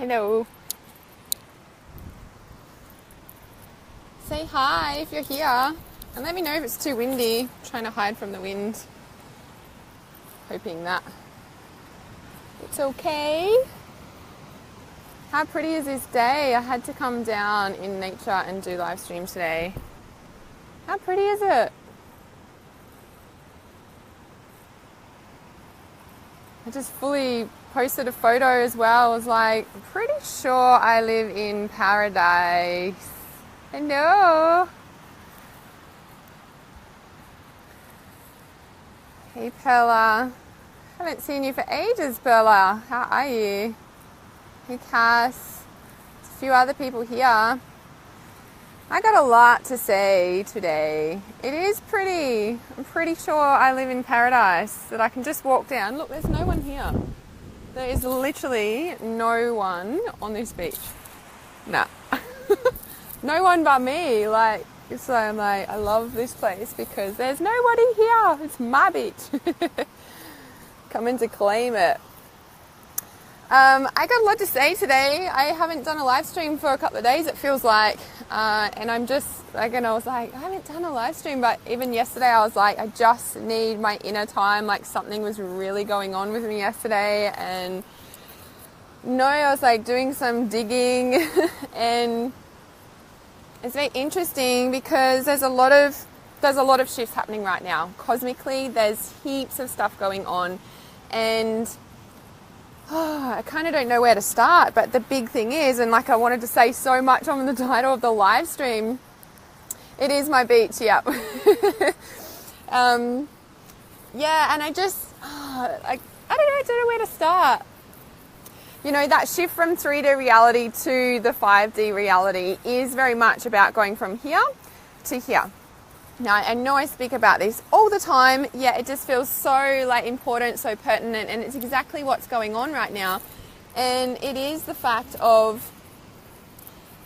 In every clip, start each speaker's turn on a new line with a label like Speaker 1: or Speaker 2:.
Speaker 1: Hello. Say hi if you're here. And let me know if it's too windy. I'm trying to hide from the wind. Hoping that it's okay. How pretty is this day? I had to come down in nature and do live stream today. How pretty is it? I just fully posted a photo as well. I was like, I'm pretty sure I live in paradise. Hello. Hey Perla. Haven't seen you for ages, Perla. How are you? Hey Cass. There's a few other people here. I got a lot to say today. It is pretty. I'm pretty sure I live in paradise, that I can just walk down. Look, there's no one here. There is literally no one on this beach. Nah. No one but me. Like, so I'm like, I love this place because there's nobody here. It's my beach. Coming to claim it. I got a lot to say today. I haven't done a live stream for a couple of days, it feels like. And I'm just, like, and I was like, I haven't done a live stream, but even yesterday I was like, I just need my inner time. Like, something was really going on with me yesterday. And no, I was like doing some digging and it's very interesting because there's a lot of shifts happening right now. Cosmically, there's heaps of stuff going on, and I kind of don't know where to start. But the big thing is, and like I wanted to say so much on the title of the live stream, it is my beach. Yeah. Yeah, and I just, I don't know where to start. You know, that shift from 3D reality to the 5D reality is very much about going from here to here. Now, I know I speak about this all the time, yet it just feels so like important, so pertinent, and it's exactly what's going on right now. And it is the fact of,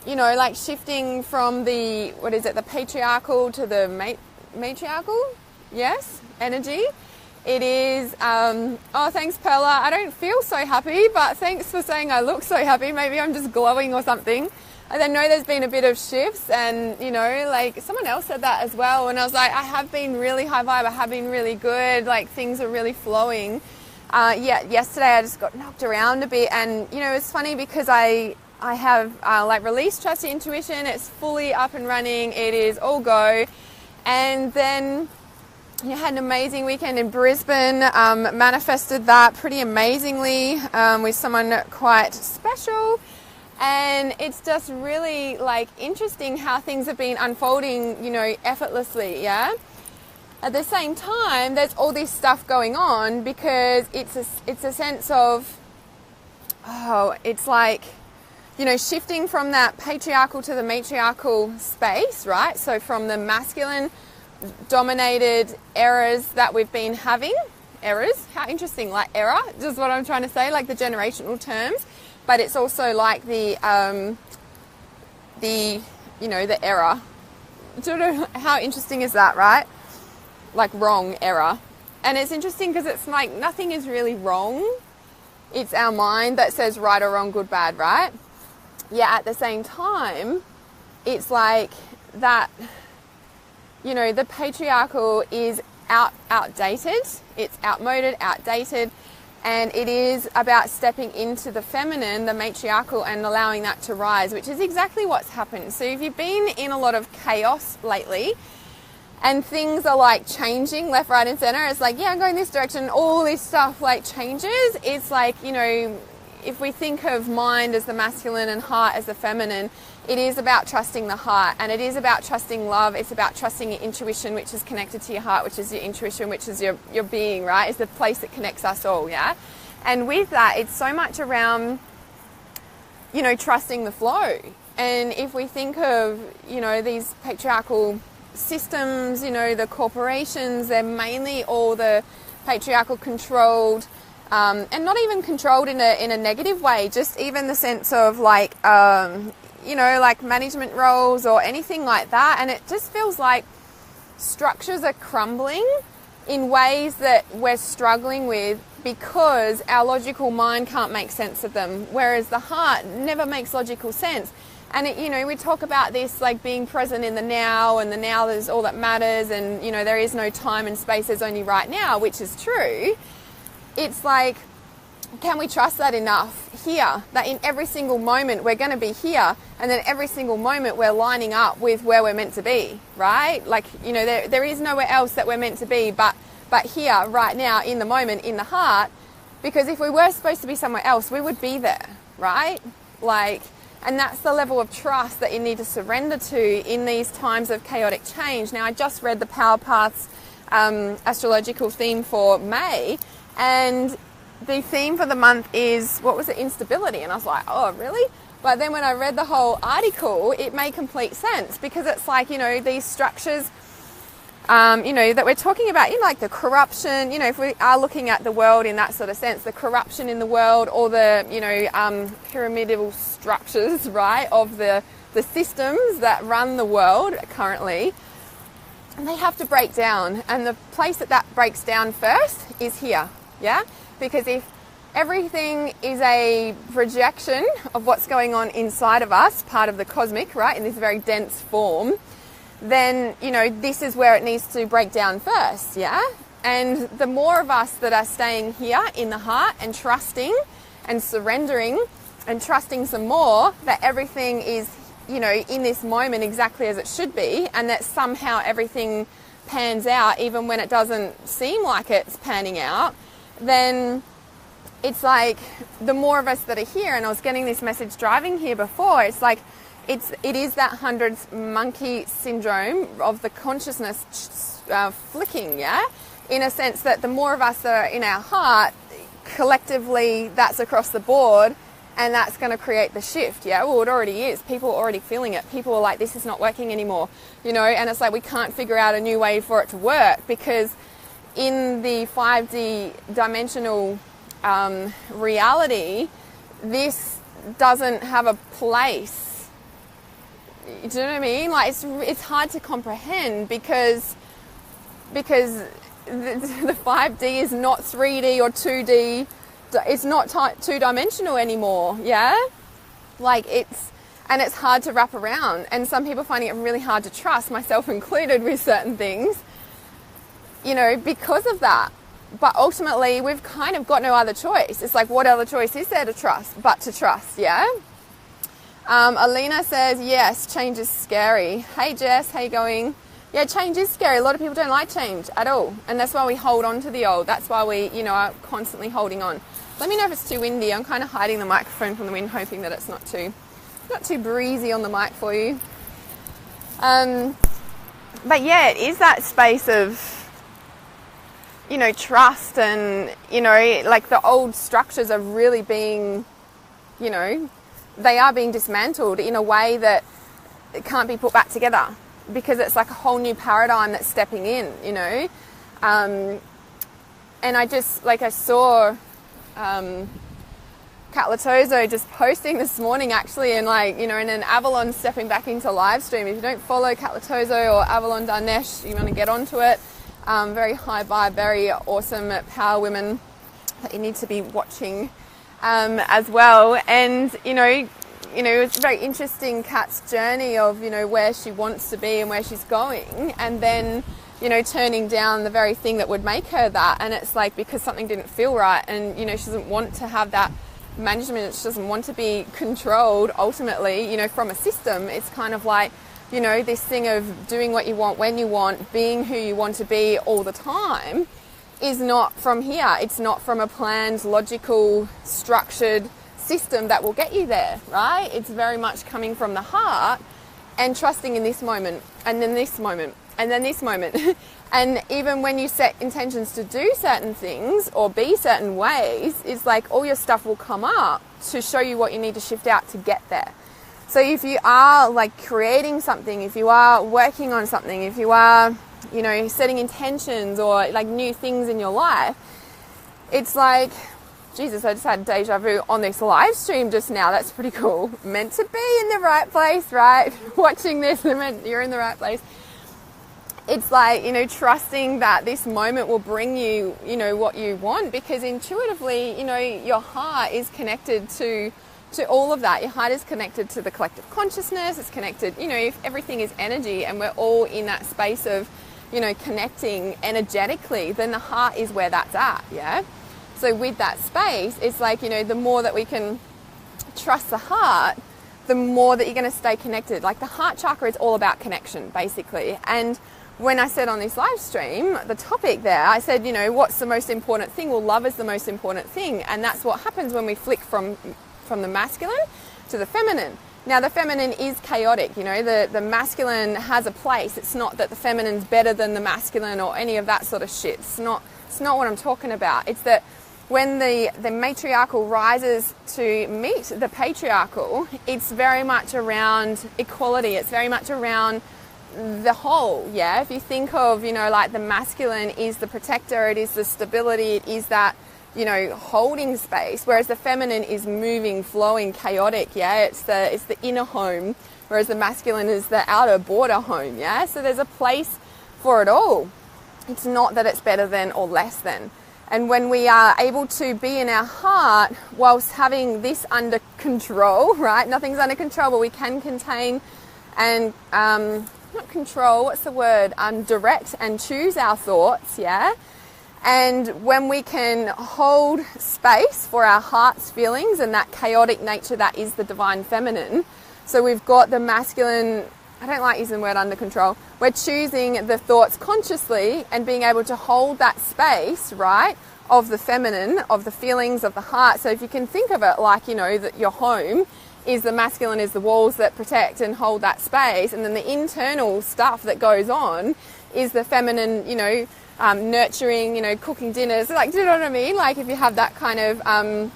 Speaker 1: you know, like shifting from the, the patriarchal to the matriarchal, yes, energy. It is, oh, thanks, Perla. I don't feel so happy, but thanks for saying I look so happy. Maybe I'm just glowing or something. I know there's been a bit of shifts, and, you know, like someone else said that as well. And I was like, I have been really high vibe. I have been really good. Like, things are really flowing. Yesterday I just got knocked around a bit. And, you know, it's funny because I have, like, released Trust Your Intuition. It's fully up and running. It is all go. And then I had an amazing weekend in Brisbane, manifested that pretty amazingly with someone quite special, and it's just really like interesting how things have been unfolding, you know, effortlessly, yeah? At the same time, there's all this stuff going on because it's a sense of, it's like, you know, shifting from that patriarchal to the matriarchal space, right? So from the masculine dominated eras that we've been having. Errors, how interesting, like era, just what I'm trying to say, like the generational terms, but it's also like the you know, the era. How interesting is that, right? Like wrong era. And it's interesting because it's like nothing is really wrong. It's our mind that says right or wrong, good, bad, right? Yeah, at the same time, it's like that, you know, the patriarchal is outdated, it's outmoded, outdated, and it is about stepping into the feminine, the matriarchal, and allowing that to rise, which is exactly what's happened. So if you've been in a lot of chaos lately, and things are like changing left, right, and center, it's like, yeah, I'm going this direction, all this stuff like changes. It's like, you know, if we think of mind as the masculine and heart as the feminine, it is about trusting the heart, and it is about trusting love. It's about trusting your intuition, which is connected to your heart, which is your intuition, which is your being, right? It's the place that connects us all, yeah? And with that, it's so much around, you know, trusting the flow. And if we think of, you know, these patriarchal systems, you know, the corporations, they're mainly all the patriarchal controlled, and not even controlled in a negative way, just even the sense of like, you know, like management roles or anything like that. And it just feels like structures are crumbling in ways that we're struggling with because our logical mind can't make sense of them, whereas the heart never makes logical sense. And it, you know, we talk about this like being present in the now, and the now is all that matters, and you know, there is no time and space, there's only right now, which is true. It's like, can we trust that enough here, that in every single moment we're going to be here, and then every single moment we're lining up with where we're meant to be, right? Like, you know, there is nowhere else that we're meant to be but here, right now, in the moment, in the heart, because if we were supposed to be somewhere else, we would be there, right? Like, and that's the level of trust that you need to surrender to in these times of chaotic change. Now, I just read the Power Paths astrological theme for May, and the theme for the month is, what was it, instability? And I was like, oh, really? But then when I read the whole article, it made complete sense, because it's like, you know, these structures, you know, that we're talking about, you know, like the corruption, you know, if we are looking at the world in that sort of sense, the corruption in the world, or the, you know, pyramidal structures, right, of the systems that run the world currently, and they have to break down. And the place that breaks down first is here, yeah? Because if everything is a projection of what's going on inside of us, part of the cosmic, right, in this very dense form, then, you know, this is where it needs to break down first, yeah? And the more of us that are staying here in the heart and trusting and surrendering and trusting some more that everything is, you know, in this moment exactly as it should be, and that somehow everything pans out even when it doesn't seem like it's panning out, then it's like the more of us that are here, and I was getting this message driving here before, it's like it is that hundreds monkey syndrome of the consciousness flicking, yeah? In a sense that the more of us that are in our heart, collectively that's across the board, and that's going to create the shift, yeah? Well, it already is. People are already feeling it. People are like, this is not working anymore, you know? And it's like, we can't figure out a new way for it to work, because in the 5D dimensional reality, this doesn't have a place. Do you know what I mean? Like, it's hard to comprehend because the 5D is not 3D or 2D. It's not two-dimensional anymore, yeah? Like, it's hard to wrap around. And some people finding it really hard to trust, myself included, with certain things, you know, because of that. But ultimately, we've kind of got no other choice. It's like, what other choice is there to trust but to trust, yeah? Alina says, yes, change is scary. Hey, Jess, how you going? Yeah, change is scary. A lot of people don't like change at all. And that's why we hold on to the old. That's why we, you know, are constantly holding on. Let me know if it's too windy. I'm kind of hiding the microphone from the wind, hoping that it's not too breezy on the mic for you. But yeah, it is that space of, you know, trust, and, you know, like the old structures are really being, you know, they are being dismantled in a way that it can't be put back together, because it's like a whole new paradigm that's stepping in, you know. And I just, like, I saw Kat Latozo just posting this morning, actually, and, like, you know, in an Avalon stepping back into live stream. If you don't follow Kat Latozo or Avalon Darnesh, you want to get onto it. Very high vibe, very awesome power women that you need to be watching as well. And, you know, it's very interesting, Kat's journey of, you know, where she wants to be and where she's going, and then, you know, turning down the very thing that would make her that. And it's like, because something didn't feel right, and, you know, she doesn't want to have that management, she doesn't want to be controlled ultimately, you know, from a system. It's kind of like, you know, this thing of doing what you want, when you want, being who you want to be all the time is not from here. It's not from a planned, logical, structured system that will get you there, right? It's very much coming from the heart and trusting in this moment, and then this moment, and then this moment. And even when you set intentions to do certain things or be certain ways, it's like all your stuff will come up to show you what you need to shift out to get there. So if you are, like, creating something, if you are working on something, if you are, you know, setting intentions or, like, new things in your life, it's like, Jesus, I just had deja vu on this live stream just now. That's pretty cool. Meant to be in the right place, right? Watching this, you're in the right place. it's like, you know, trusting that this moment will bring you, you know, what you want, because intuitively, you know, your heart is connected to all of that. Your heart is connected to the collective consciousness. It's connected, you know, if everything is energy and we're all in that space of, you know, connecting energetically, then the heart is where that's at, yeah? So with that space, it's like, you know, the more that we can trust the heart, the more that you're going to stay connected. Like the heart chakra is all about connection, basically. And when I said on this live stream, the topic there, I said, you know, what's the most important thing? Well, love is the most important thing. And that's what happens when we flick from the masculine to the feminine. Now, the feminine is chaotic, you know, the masculine has a place. It's not that the feminine's better than the masculine or any of that sort of shit. It's not what I'm talking about. It's that when the matriarchal rises to meet the patriarchal, it's very much around equality. It's very much around the whole, yeah? If you think of, you know, like the masculine is the protector, it is the stability, it is that, you know, holding space, whereas the feminine is moving, flowing, chaotic, yeah? It's the inner home, whereas the masculine is the outer border home, yeah? So there's a place for it all. It's not that it's better than or less than. And when we are able to be in our heart whilst having this under control, right? Nothing's under control, but we can contain and, not control, what's the word? Direct and choose our thoughts, yeah? And when we can hold space for our heart's feelings and that chaotic nature that is the divine feminine. So we've got the masculine, I don't like using the word under control. We're choosing the thoughts consciously and being able to hold that space, right, of the feminine, of the feelings, of the heart. So if you can think of it like, you know, that your home is the masculine, is the walls that protect and hold that space. And then the internal stuff that goes on is the feminine, you know, nurturing, you know, cooking dinners. Like, do you know what I mean? Like if you have that kind of,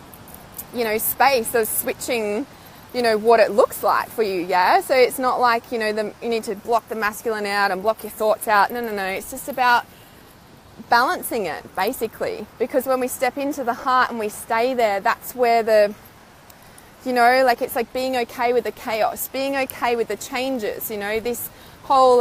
Speaker 1: you know, space of switching, you know, what it looks like for you, yeah? So it's not like, you know, you need to block the masculine out and block your thoughts out. No. It's just about balancing it, basically. Because when we step into the heart and we stay there, that's where the, you know, like it's like being okay with the chaos, being okay with the changes, you know, this whole,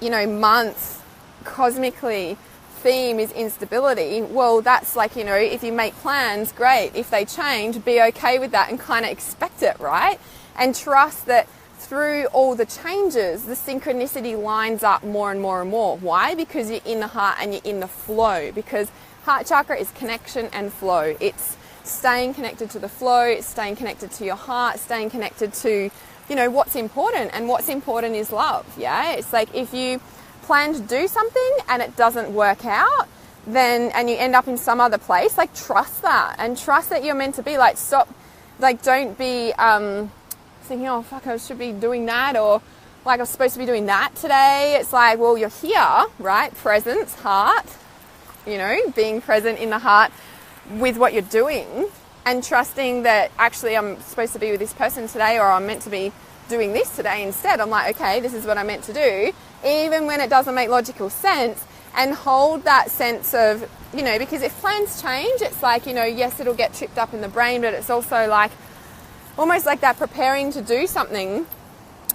Speaker 1: you know, month cosmically theme is instability. Well, that's like, you know, if you make plans, great. If they change, be okay with that and kind of expect it, right? And trust that through all the changes, the synchronicity lines up more and more and more. Why? Because you're in the heart and you're in the flow. Because heart chakra is connection and flow. It's staying connected to the flow, it's staying connected to your heart, staying connected to, you know, what's important. And what's important is love, yeah? It's like if you plan to do something and it doesn't work out, then, and you end up in some other place, like trust that and trust that you're meant to be. Like stop, like don't be thinking, oh fuck, I should be doing that, or like I'm supposed to be doing that today. It's like, well, you're here, right? Presence, heart, you know, being present in the heart with what you're doing and trusting that actually I'm supposed to be with this person today, or I'm meant to be doing this today instead. I'm like, okay, this is what I'm meant to do, even when it doesn't make logical sense, and hold that sense of, you know, because if plans change, it's like, you know, yes, it'll get tripped up in the brain, but it's also like almost like that preparing to do something,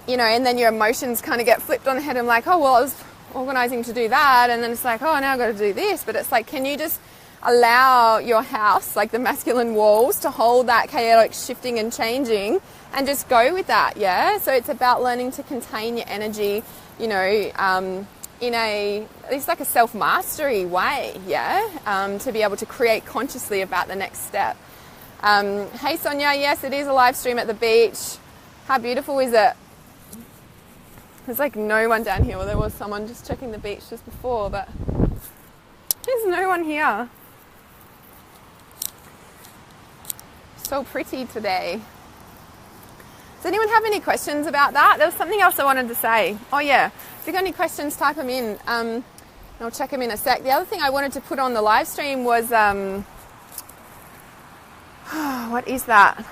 Speaker 1: you know, and then your emotions kind of get flipped on the head. I'm like, oh, well, I was organizing to do that, and then it's like, oh, now I've got to do this. But it's like, can you just allow your house, like the masculine walls, to hold that chaotic shifting and changing and just go with that, yeah? So it's about learning to contain your energy, you know, in it's like a self-mastery way, yeah? To be able to create consciously about the next step. Hey Sonia, yes, it is a live stream at the beach. How beautiful is it? There's like no one down here. Well, there was someone just checking the beach just before, but there's no one here. So pretty today. Does anyone have any questions about that? There was something else I wanted to say. Oh yeah, if you've got any questions, type them in. And I'll check them in a sec. The other thing I wanted to put on the live stream was, what is that? I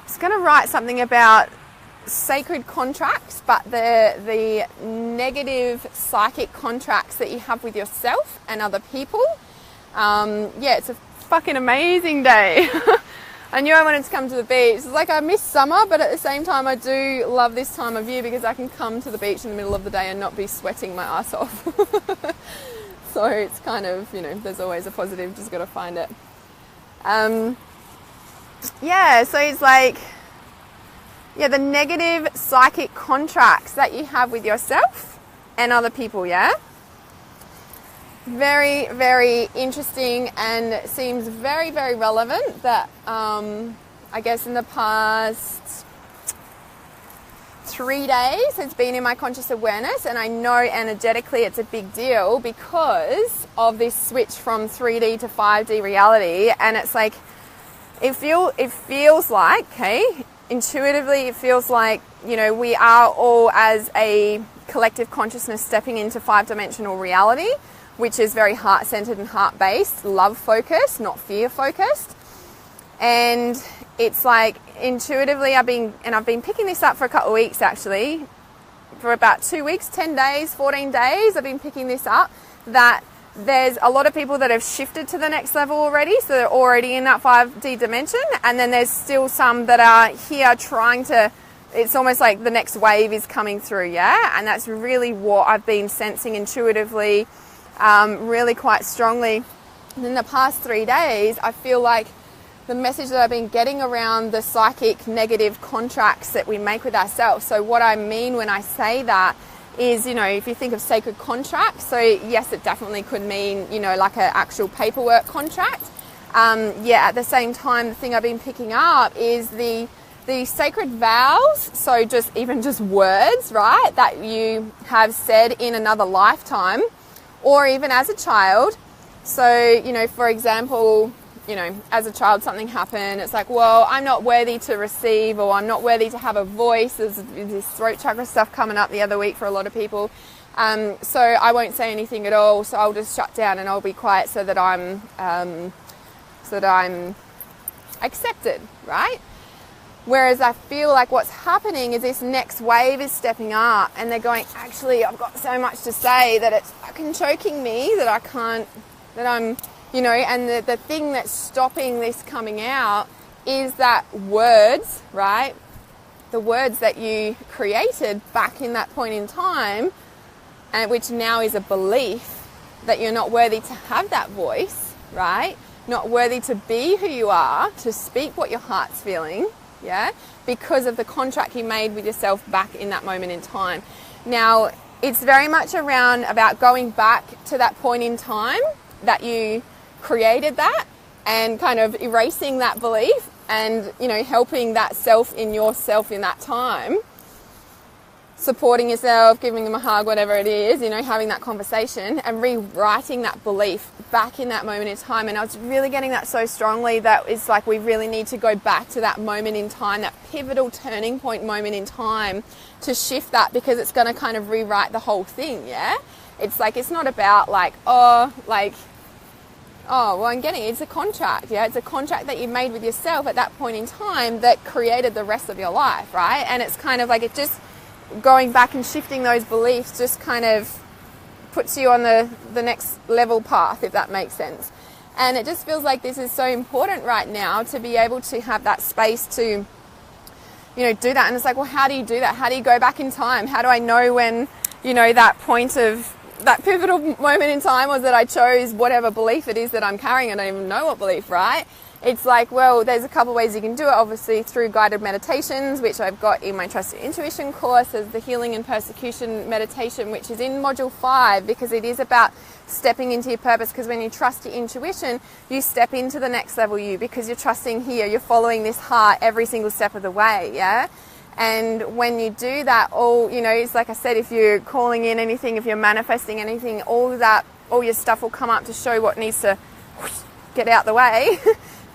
Speaker 1: was going to write something about sacred contracts, but the negative psychic contracts that you have with yourself and other people. Yeah, it's a fucking amazing day. I knew I wanted to come to the beach. It's like I miss summer, but at the same time I do love this time of year because I can come to the beach in the middle of the day and not be sweating my ass off. So it's kind of, you know, there's always a positive, just got to find it. Yeah, so it's like, yeah, the negative psychic contracts that you have with yourself and other people, yeah? Very, very interesting, and seems very, very relevant that I guess in the past 3 days has been in my conscious awareness, and I know energetically it's a big deal because of this switch from 3D to 5D reality. And it's like, it feels like, okay, intuitively it feels like, you know, we are all as a collective consciousness stepping into 5-dimensional reality, which is very heart-centered and heart-based, love-focused, not fear-focused. And it's like intuitively I've been picking this up for a couple of weeks actually, for about 2 weeks, 10 days, 14 days, I've been picking this up, that there's a lot of people that have shifted to the next level already, so they're already in that 5D dimension, and then there's still some that are here trying to, it's almost like the next wave is coming through, yeah? And that's really what I've been sensing intuitively, really quite strongly. And in the past 3 days, I feel like the message that I've been getting around the psychic negative contracts that we make with ourselves. So what I mean when I say that is, you know, if you think of sacred contracts, so yes, it definitely could mean, you know, like an actual paperwork contract. Yeah, at the same time, the thing I've been picking up is the sacred vows, so just words, right, that you have said in another lifetime or even as a child. So, you know, for example, you know, as a child something happened, it's like, well, I'm not worthy to receive, or I'm not worthy to have a voice. There's this throat chakra stuff coming up the other week for a lot of people. So I won't say anything at all, so I'll just shut down and I'll be quiet so that I'm accepted, right? Whereas I feel like what's happening is this next wave is stepping up and they're going, actually, I've got so much to say that it's fucking choking me, that I can't, that I'm, you know, and the thing that's stopping this coming out is that words, right? The words that you created back in that point in time, and which now is a belief that you're not worthy to have that voice, right? Not worthy to be who you are, to speak what your heart's feeling, yeah? Because of the contract you made with yourself back in that moment in time. Now, it's very much about going back to that point in time that you created that, and kind of erasing that belief and, you know, helping that self in yourself in that time, supporting yourself, giving them a hug, whatever it is, you know, having that conversation and rewriting that belief back in that moment in time. And I was really getting that so strongly that it's like we really need to go back to that moment in time, that pivotal turning point moment in time, to shift that, because it's going to kind of rewrite the whole thing, yeah? It's like, it's not about like, oh, well, I'm getting it. It's a contract, yeah? It's a contract that you made with yourself at that point in time that created the rest of your life, right? And it's kind of like, it just, going back and shifting those beliefs just kind of puts you on the next level path, if that makes sense. And it just feels like this is so important right now, to be able to have that space to, you know, do that. And it's like, well, how do you do that? How do you go back in time? How do I know when, you know, that point of, that pivotal moment in time was that I chose whatever belief it is that I'm carrying? I don't even know what belief, right? It's like, well, there's a couple of ways you can do it. Obviously through guided meditations, which I've got in my Trust Your Intuition course. There's the healing and persecution meditation, which is in module 5, because it is about stepping into your purpose. Because when you trust your intuition, you step into the next level you, because you're trusting here, you're following this heart every single step of the way, yeah? And when you do that, all, you know, it's like I said, if you're calling in anything, if you're manifesting anything, all your stuff will come up to show what needs to get out the way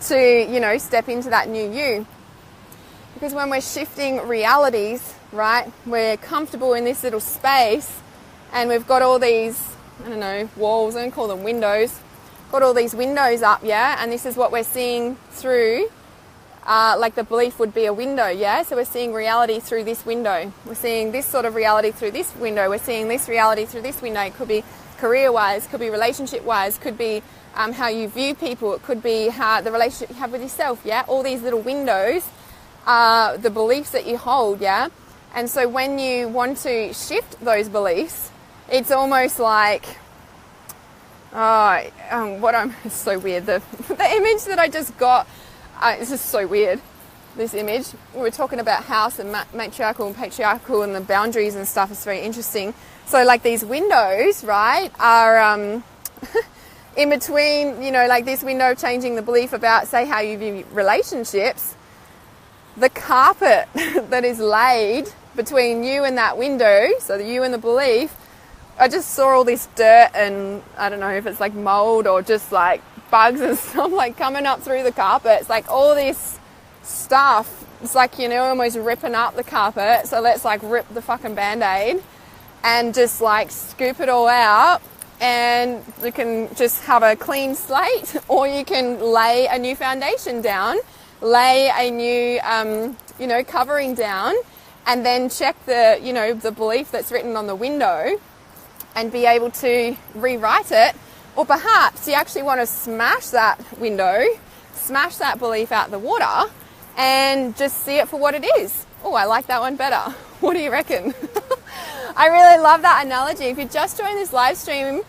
Speaker 1: to, you know, step into that new you. Because when we're shifting realities, right, we're comfortable in this little space and we've got all these, I don't know, walls, I don't call them windows, got all these windows up, yeah, and this is what we're seeing through. Like the belief would be a window, yeah? So we're seeing reality through this window. We're seeing this sort of reality through this window. We're seeing this reality through this window. It could be career-wise, could be relationship-wise, could be how you view people, it could be how the relationship you have with yourself, yeah? All these little windows are the beliefs that you hold, yeah? And so when you want to shift those beliefs, it's almost like, it's so weird. The image that I just got, it's just so weird, this image. We were talking about house and matriarchal and patriarchal and the boundaries and stuff. It's very interesting. So like these windows, right, are in between, you know, like this window changing the belief about, say, how you view relationships. The carpet that is laid between you and that window, so you and the belief, I just saw all this dirt and I don't know if it's like mold or just like bugs and stuff like coming up through the carpet. It's like all this stuff. It's like, you know, almost ripping up the carpet. So let's like rip the fucking Band-Aid and just like scoop it all out, and you can just have a clean slate, or you can lay a new foundation down, lay a new, you know, covering down, and then check the, you know, the belief that's written on the window and be able to rewrite it. Or perhaps you actually want to smash that window, smash that belief out the water, and just see it for what it is. Oh, I like that one better. What do you reckon? I really love that analogy. If you just joined this live stream,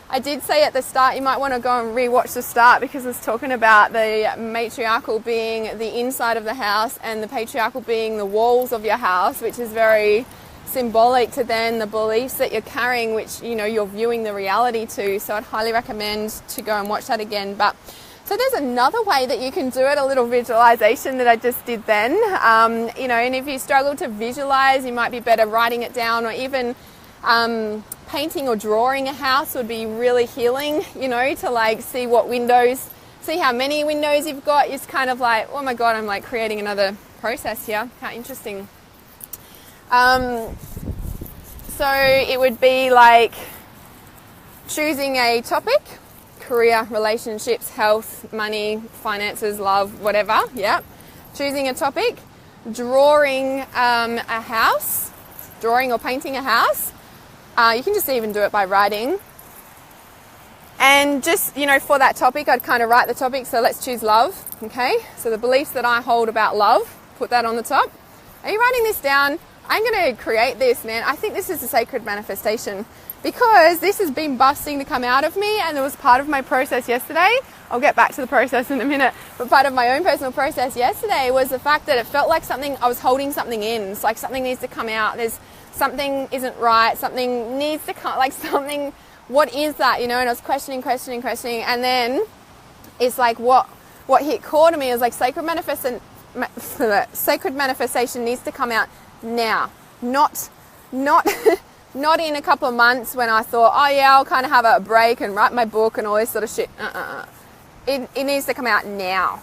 Speaker 1: I did say at the start, you might want to go and rewatch the start, because it's talking about the matriarchal being the inside of the house and the patriarchal being the walls of your house, which is very symbolic to then the beliefs that you're carrying, which, you know, you're viewing the reality to. So I'd highly recommend to go and watch that again. But so there's another way that you can do it, a little visualization that I just did then. You know, and if you struggle to visualize, you might be better writing it down, or even painting or drawing a house would be really healing, you know, to like see what windows, see how many windows you've got. It's kind of like, oh my God, I'm like creating another process here. How interesting. So it would be like choosing a topic, career, relationships, health, money, finances, love, whatever, yeah. Choosing a topic, drawing a house, drawing or painting a house. You can just even do it by writing. And just, you know, for that topic, I'd kind of write the topic. So let's choose love, okay? So the beliefs that I hold about love, put that on the top. Are you writing this down? I'm going to create this, man. I think this is a sacred manifestation, because this has been busting to come out of me, and it was part of my process yesterday. I'll get back to the process in a minute, but part of my own personal process yesterday was the fact that it felt like something, I was holding something in. It's like something needs to come out. There's something isn't right. Something needs to come, like something, what is that, you know? And I was questioning. And then it's like what hit core to me is like sacred manifestation needs to come out now, not in a couple of months when I thought, oh yeah, I'll kind of have a break and write my book and all this sort of shit. It needs to come out now.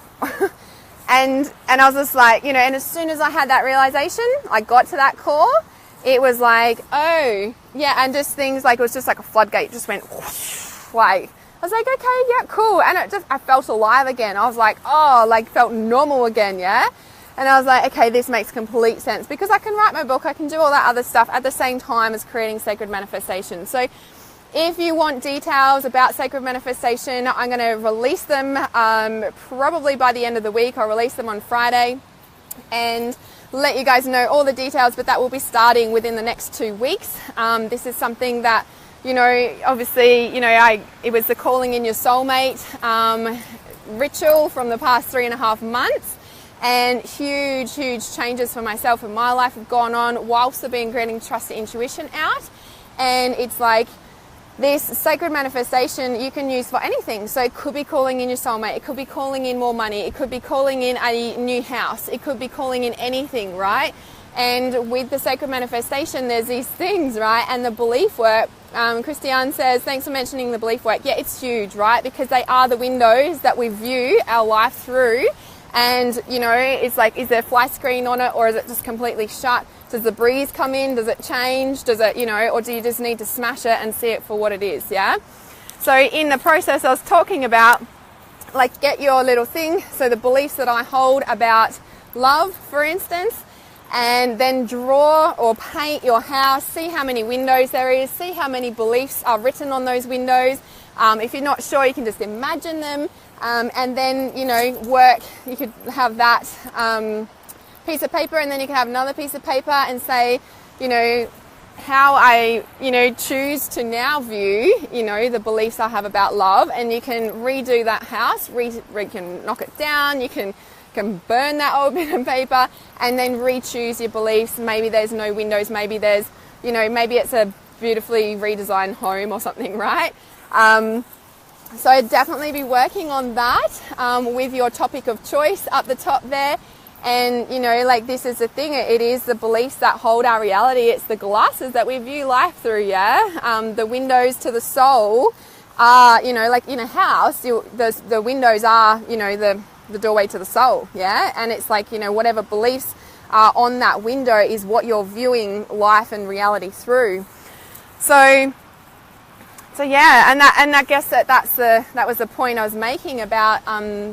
Speaker 1: and I was just like, you know, and as soon as I had that realization, I got to that core, it was like, oh yeah, and just things like, it was just like a floodgate just went whoosh, like I was like, okay, yeah, cool. And I felt alive again. I was like, oh, like felt normal again, yeah. And I was like, okay, this makes complete sense, because I can write my book, I can do all that other stuff at the same time as creating sacred manifestation. So if you want details about sacred manifestation, I'm going to release them probably by the end of the week. I'll release them on Friday and let you guys know all the details, but that will be starting within the next 2 weeks. This is something that, you know, obviously, you know, it was the calling in your soulmate ritual from the past 3.5 months. And huge changes for myself and my life have gone on whilst I've been creating Trust the Intuition out. And it's like this sacred manifestation you can use for anything. So it could be calling in your soulmate. It could be calling in more money. It could be calling in a new house. It could be calling in anything, right? And with the sacred manifestation, there's these things, right? And the belief work, Christiane says, thanks for mentioning the belief work. Yeah, it's huge, right? Because they are the windows that we view our life through. And, you know, it's like, is there a fly screen on it, or is it just completely shut? Does the breeze come in? Does it change? Does it, you know, or do you just need to smash it and see it for what it is, yeah? So in the process I was talking about, like, get your little thing. So the beliefs that I hold about love, for instance, and then draw or paint your house. See how many windows there is. See how many beliefs are written on those windows. If you're not sure, you can just imagine them. And then, you know, work. You could have that piece of paper, and then you can have another piece of paper and say, you know, how I, you know, choose to now view, you know, the beliefs I have about love. And you can redo that house. You can knock it down. You can burn that old bit of paper and then re-choose your beliefs. Maybe there's no windows. Maybe there's, you know, maybe it's a beautifully redesigned home or something, right? So definitely be working on that with your topic of choice up the top there. And, you know, like, this is the thing. It is the beliefs that hold our reality. It's the glasses that we view life through, yeah? The windows to the soul are, you know, like in a house, the windows are, you know, the doorway to the soul, yeah? And it's like, you know, whatever beliefs are on that window is what you're viewing life and reality through. So yeah, and I guess that was the point I was making about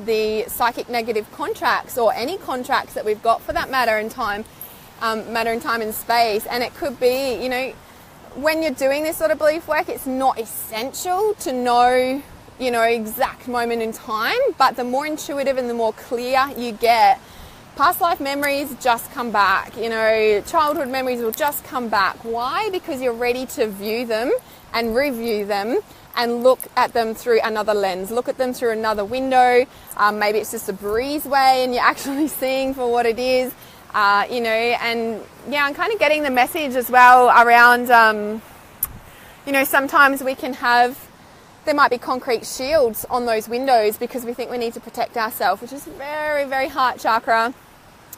Speaker 1: the psychic negative contracts, or any contracts that we've got for that matter in time and space. And it could be, you know, when you're doing this sort of belief work, it's not essential to know, you know, exact moment in time, but the more intuitive and the more clear you get, past life memories just come back, you know, childhood memories will just come back. Why? Because you're ready to view them and review them and look at them through another lens, look at them through another window. Maybe it's just a breezeway and you're actually seeing for what it is, you know. And yeah, I'm kind of getting the message as well around, you know, sometimes we can have, there might be concrete shields on those windows because we think we need to protect ourselves, which is very, very heart chakra,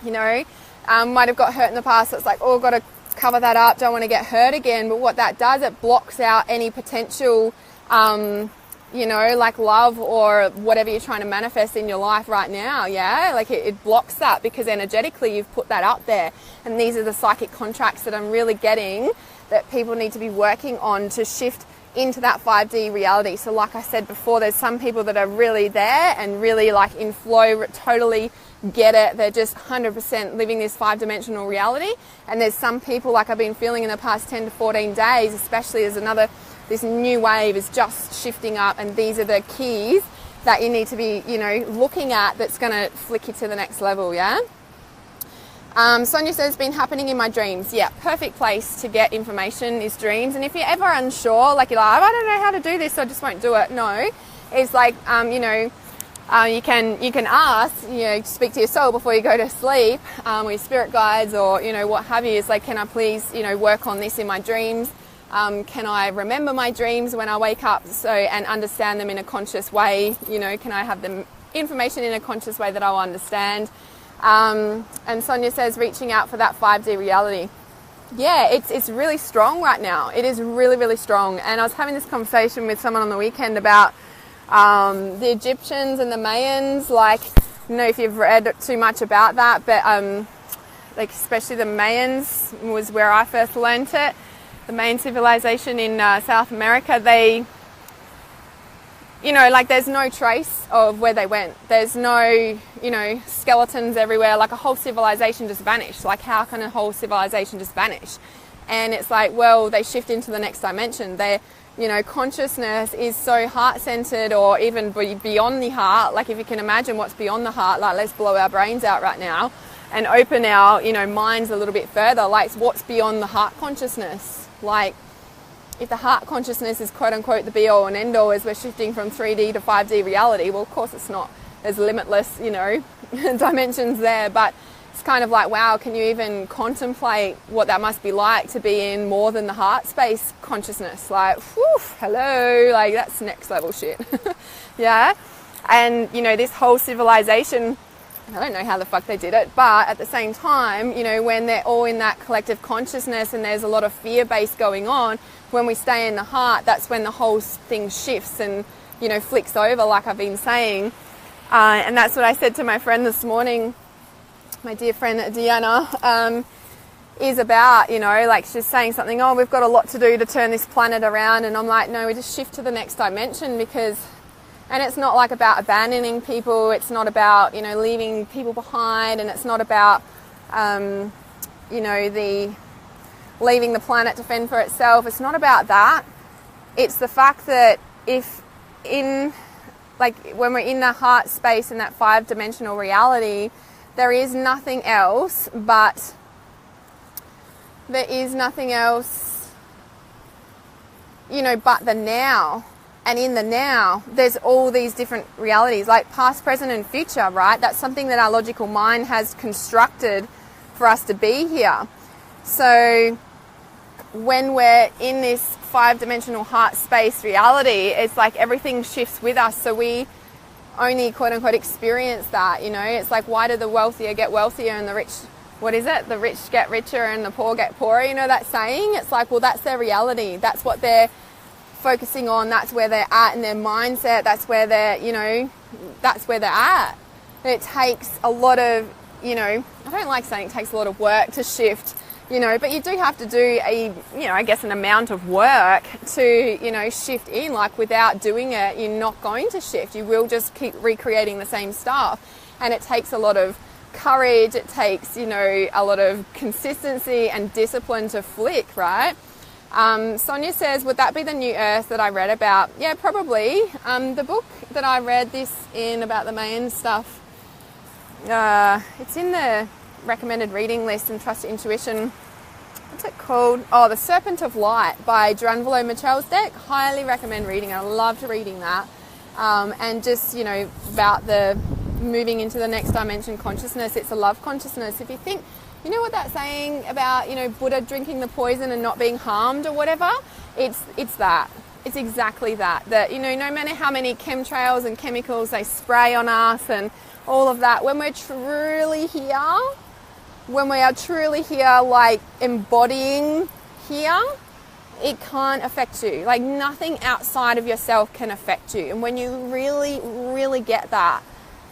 Speaker 1: you know. Might have got hurt in the past, so it's like, oh, got to cover that up, don't want to get hurt again. But what that does, it blocks out any potential, you know, like love or whatever you're trying to manifest in your life right now, yeah? Like it blocks that because energetically you've put that up there. And these are the psychic contracts that I'm really getting that people need to be working on to shift into that 5D reality. So like I said before, there's some people that are really there and really like in flow, totally get it. They're just 100% living this 5-dimensional reality. And there's some people, like I've been feeling in the past 10 to 14 days, especially as this new wave is just shifting up, and these are the keys that you need to be, you know, looking at that's going to flick you to the next level, yeah? Sonia says, it's been happening in my dreams. Yeah, perfect place to get information is dreams. And if you're ever unsure, like you're like, I don't know how to do this, so I just won't do it. No, it's like, you know, you can ask, you know, speak to your soul before you go to sleep, or your spirit guides, or, you know, what have you. It's like, can I please, you know, work on this in my dreams? Can I remember my dreams when I wake up and understand them in a conscious way? You know, can I have the information in a conscious way that I'll understand? And Sonia says, reaching out for that 5D reality. Yeah, it's really strong right now. It is really, really strong. And I was having this conversation with someone on the weekend about the Egyptians and the Mayans. Like, I don't know if you've read too much about that, but like especially the Mayans was where I first learned it. The Mayan civilization in South America, they, you know, like there's no trace of where they went. There's no, you know, skeletons everywhere. Like a whole civilization just vanished. Like how can a whole civilization just vanish? And it's like, well, they shift into the next dimension. Their, you know, consciousness is so heart-centered, or even beyond the heart. Like if you can imagine what's beyond the heart, like let's blow our brains out right now and open our, you know, minds a little bit further. Like what's beyond the heart consciousness? Like if the heart consciousness is quote unquote the be all and end all as we're shifting from 3D to 5D reality, well, of course it's not. There's limitless, you know, dimensions there, but it's kind of like, wow, can you even contemplate what that must be like to be in more than the heart space consciousness? Like, whew, hello, like that's next level shit. Yeah. And, you know, this whole civilization, I don't know how the fuck they did it, but at the same time, you know, when they're all in that collective consciousness and there's a lot of fear-based going on, when we stay in the heart, that's when the whole thing shifts and, you know, flicks over, like I've been saying. And that's what I said to my friend this morning, my dear friend Deanna, is about, you know, like she's saying something, oh, we've got a lot to do to turn this planet around. And I'm like, no, we just shift to the next dimension because... And it's not like about abandoning people. It's not about, you know, leaving people behind. And it's not about, you know, the leaving the planet to fend for itself. It's not about that. It's the fact that if in, like, when we're in the heart space in that 5-dimensional reality, there is nothing else but you know, but the now. And in the now, there's all these different realities, like past, present, and future, right? That's something that our logical mind has constructed for us to be here. So when we're in this 5-dimensional heart space reality, it's like everything shifts with us. So we only, quote unquote, experience that, you know? It's like, why do the wealthier get wealthier and the rich, what is it? The rich get richer and the poor get poorer. You know that saying? It's like, well, that's their reality. That's what they're focusing on. That's where they're at in their mindset. That's where they're, you know, that's where they're at. It takes a lot of, you know, I don't like saying it takes a lot of work to shift, you know, but you do have to do a, you know, I guess an amount of work to, you know, shift in. Like, without doing it, you're not going to shift. You will just keep recreating the same stuff. And it takes a lot of courage. It takes, you know, a lot of consistency and discipline to flick, right? Sonia says, would that be the new earth that I read about? Yeah, probably. The book that I read this in about the Mayan stuff, it's in the recommended reading list and Trust Intuition. What's it called? Oh, The Serpent of Light by Drunvalo Michalsdeck. Highly recommend reading it. I loved reading that. And just, you know, about the moving into the next dimension consciousness. It's a love consciousness. If you think, you know what that saying about, you know, Buddha drinking the poison and not being harmed or whatever? It's that. It's exactly that. That, you know, no matter how many chemtrails and chemicals they spray on us and all of that, when we're truly here, when we are truly here, like embodying here, it can't affect you. Like, nothing outside of yourself can affect you. And when you really, really get that,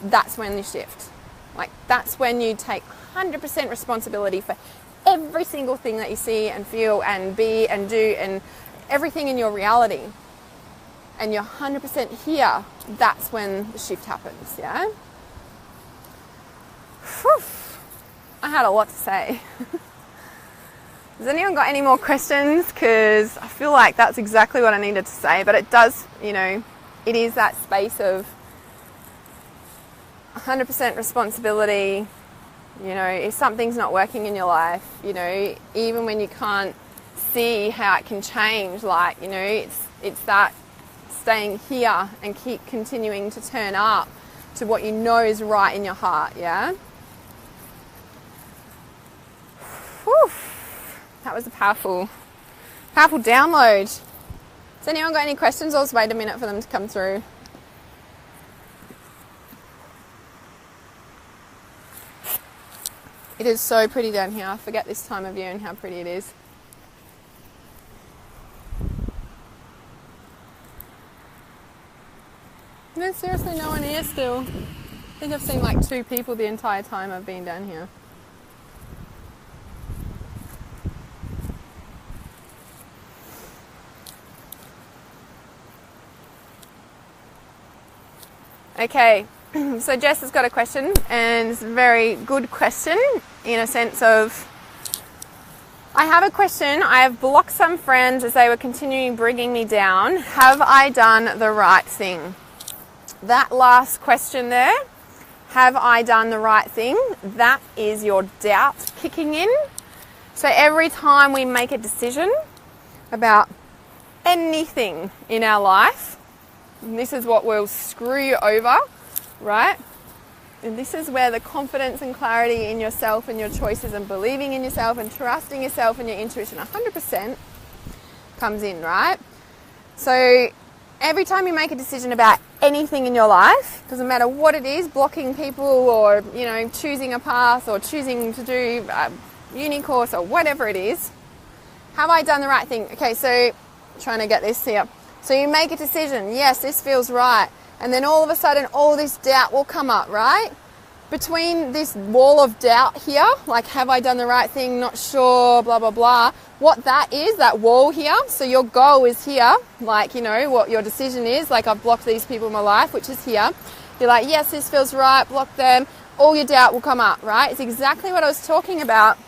Speaker 1: that's when you shift. Like, that's when you take 100% responsibility for every single thing that you see and feel and be and do and everything in your reality. And you're 100% here. That's when the shift happens, yeah? Whew. I had a lot to say. Has anyone got any more questions? Because I feel like that's exactly what I needed to say. But it does, you know, it is that space of 100% responsibility. You know, if something's not working in your life, you know, even when you can't see how it can change, like, you know, it's that staying here and keep continuing to turn up to what you know is right in your heart, yeah? Whew. That was a powerful download. Has anyone got any questions? I'll just wait a minute for them to come through. It is so pretty down here. I forget this time of year and how pretty it is. There's seriously no one here still. I think I've seen like 2 people the entire time I've been down here. Okay, so Jess has got a question, and it's a very good question in a sense of, I have a question. I have blocked some friends as they were continuing bringing me down. Have I done the right thing? That last question there, have I done the right thing? That is your doubt kicking in. So every time we make a decision about anything in our life, and this is what will screw you over, right? And this is where the confidence and clarity in yourself and your choices and believing in yourself and trusting yourself and your intuition 100% comes in, right? So every time you make a decision about anything in your life, doesn't matter what it is, blocking people or, you know, choosing a path or choosing to do a uni course or whatever it is, have I done the right thing? Okay, so trying to get this here. So you make a decision, yes, this feels right. And then all of a sudden, all this doubt will come up, right? Between this wall of doubt here, like, have I done the right thing? Not sure, blah, blah, blah. What that is, that wall here. So your goal is here, like, you know, what your decision is. Like, I've blocked these people in my life, which is here. You're like, yes, this feels right, block them. All your doubt will come up, right? It's exactly what I was talking about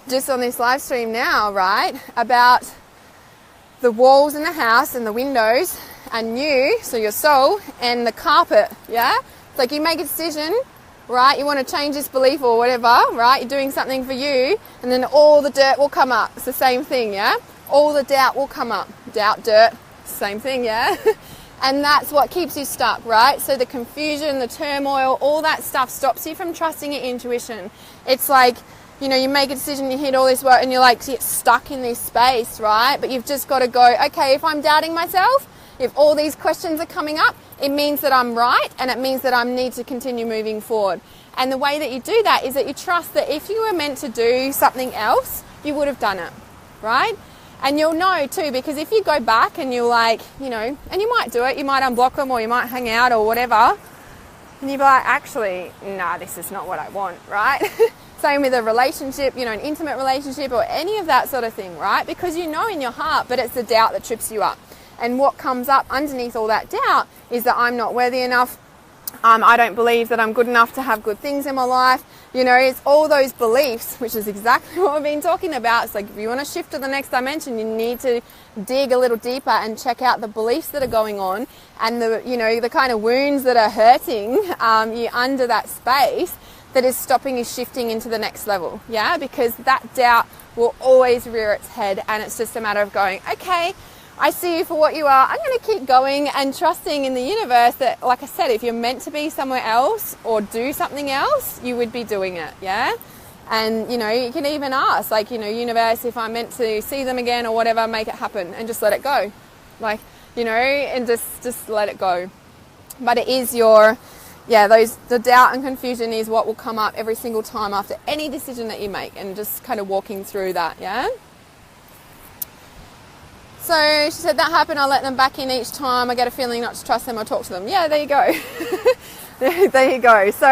Speaker 1: just on this live stream now, right, about the walls in the house and the windows and you, so your soul, and the carpet, yeah? It's like you make a decision, right? You want to change this belief or whatever, right? You're doing something for you, and then all the dirt will come up. It's the same thing, yeah? All the doubt will come up. Doubt, dirt, same thing, yeah? And that's what keeps you stuck, right? So the confusion, the turmoil, all that stuff stops you from trusting your intuition. It's like, you know, you make a decision, you hit all this work, and you're like stuck in this space, right? But you've just got to go, okay, if I'm doubting myself, if all these questions are coming up, it means that I'm right, and it means that I need to continue moving forward. And the way that you do that is that you trust that if you were meant to do something else, you would have done it, right? And you'll know too, because if you go back and you're like, you know, and you might do it, you might unblock them or you might hang out or whatever, and you'll be like, actually, nah, this is not what I want, right? Same with a relationship, you know, an intimate relationship or any of that sort of thing, right? Because you know in your heart, but it's the doubt that trips you up. And what comes up underneath all that doubt is that I'm not worthy enough. I don't believe that I'm good enough to have good things in my life. You know, it's all those beliefs, which is exactly what we've been talking about. It's like if you want to shift to the next dimension, you need to dig a little deeper and check out the beliefs that are going on and the, you know, the kind of wounds that are hurting you under that space that is stopping you shifting into the next level. Yeah, because that doubt will always rear its head, and it's just a matter of going, okay, I see you for what you are. I'm going to keep going and trusting in the universe that, like I said, if you're meant to be somewhere else or do something else, you would be doing it, yeah? And, you know, you can even ask, like, you know, universe, if I'm meant to see them again or whatever, make it happen and just let it go. Like, you know, and just let it go. But it is your, yeah, the doubt and confusion is what will come up every single time after any decision that you make, and just kind of walking through that, yeah? So she said that happened, I let them back in each time. I get a feeling not to trust them or talk to them. Yeah, there you go. There you go. So,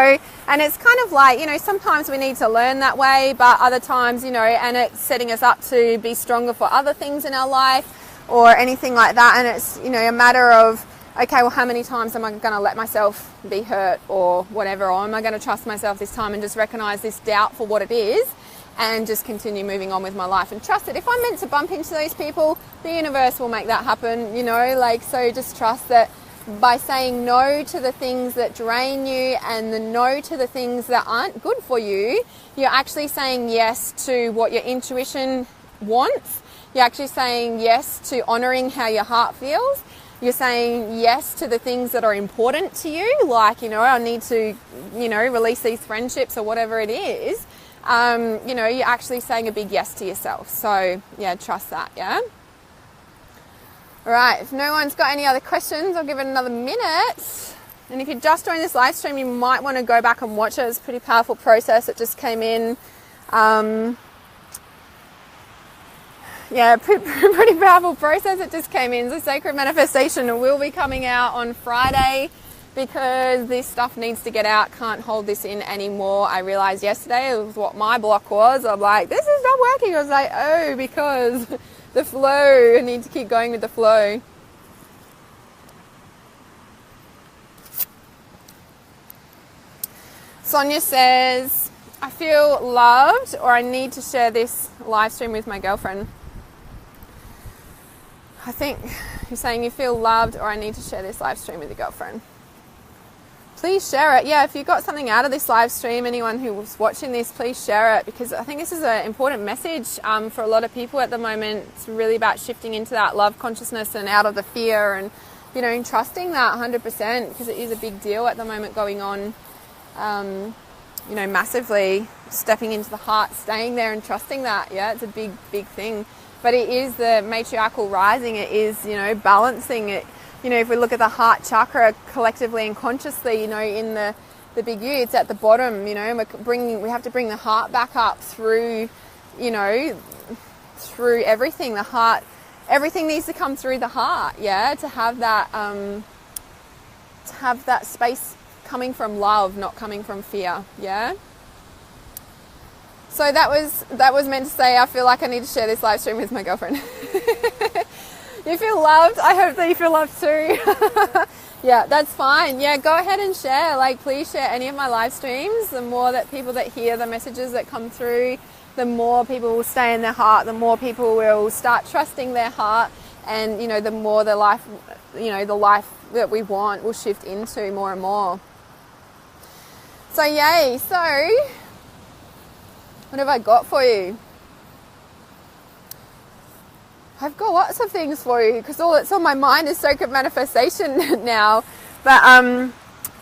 Speaker 1: and it's kind of like, you know, sometimes we need to learn that way, but other times, you know, and it's setting us up to be stronger for other things in our life or anything like that. And it's, you know, a matter of, okay, well, how many times am I going to let myself be hurt or whatever? Or am I going to trust myself this time and just recognize this doubt for what it is? And just continue moving on with my life and trust that if I'm meant to bump into those people, the universe will make that happen, you know, like, so just trust that by saying no to the things that drain you and the no to the things that aren't good for you, you're actually saying yes to what your intuition wants. You're actually saying yes to honoring how your heart feels. You're saying yes to the things that are important to you, like, you know, I need to, you know, release these friendships or whatever it is. You know, you're actually saying a big yes to yourself. So, yeah, trust that, yeah? All right, if no one's got any other questions, I'll give it another minute. And if you just joined this live stream, you might want to go back and watch it. It's a pretty powerful process. It just came in. Yeah, pretty powerful process. It just came in. So Sacred Manifestation will be coming out on Friday, because this stuff needs to get out. Can't hold this in anymore. I realized yesterday it was what my block was. I'm like, this is not working. I was like, oh, because the flow. I need to keep going with the flow. Sonia says, I feel loved, or I need to share this live stream with my girlfriend. I think you're saying you feel loved, or I need to share this live stream with your girlfriend. Please share it. Yeah, if you got something out of this live stream, anyone who was watching this, please share it, because I think this is an important message for a lot of people at the moment. It's really about shifting into that love consciousness and out of the fear, and, you know, trusting that 100%, because it is a big deal at the moment going on, you know, massively stepping into the heart, staying there and trusting that. Yeah, it's a big, big thing. But it is the matriarchal rising. It is, you know, balancing it. You know, if we look at the heart chakra collectively and consciously, you know, in the big U, it's at the bottom, you know, and we have to bring the heart back up through, you know, through everything. The heart, everything needs to come through the heart, yeah, to have that space coming from love, not coming from fear, yeah. So that was meant to say, I feel like I need to share this live stream with my girlfriend. You feel loved? I hope that you feel loved too. Yeah, that's fine. Yeah, go ahead and share. Like, please share any of my live streams. The more that people that hear the messages that come through, the more people will stay in their heart, the more people will start trusting their heart, and you know, the more the life, you know, the life that we want will shift into more and more. So yay. So what have I got for you? I've got lots of things for you because all that's on my mind is sacred manifestation now. But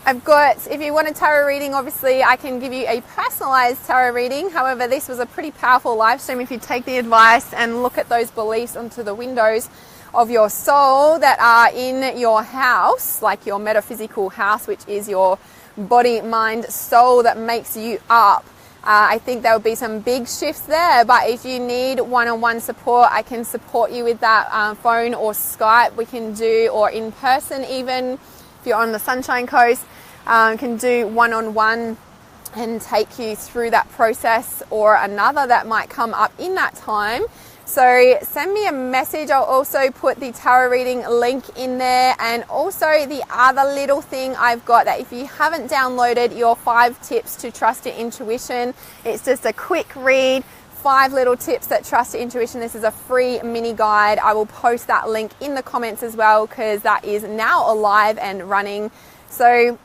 Speaker 1: I've got, if you want a tarot reading, obviously I can give you a personalized tarot reading. However, this was a pretty powerful live stream if you take the advice and look at those beliefs onto the windows of your soul that are in your house, like your metaphysical house, which is your body, mind, soul that makes you up. I think there will be some big shifts there, but if you need one-on-one support, I can support you with that phone or Skype we can do, or in person even. If you're on the Sunshine Coast, can do one-on-one and take you through that process or another that might come up in that time. So send me a message. I'll also put the tarot reading link in there, and also the other little thing I've got, that if you haven't downloaded your 5 tips to trust your intuition, it's just a quick read, 5 little tips that trust your intuition. This is a free mini guide. I will post that link in the comments as well, because that is now alive and running. So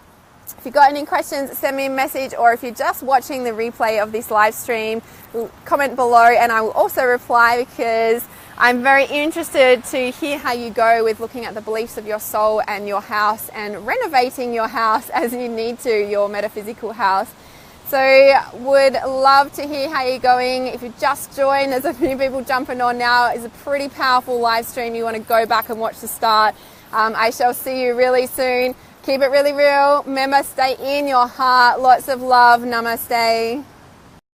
Speaker 1: if you've got any questions, send me a message, or if you're just watching the replay of this live stream, comment below and I will also reply, because I'm very interested to hear how you go with looking at the beliefs of your soul and your house, and renovating your house as you need to, your metaphysical house. So would love to hear how you're going. If you just joined, there's a few people jumping on now. It's a pretty powerful live stream. You want to go back and watch the start. I shall see you really soon. Keep it really real. Remember, stay in your heart. Lots of love. Namaste.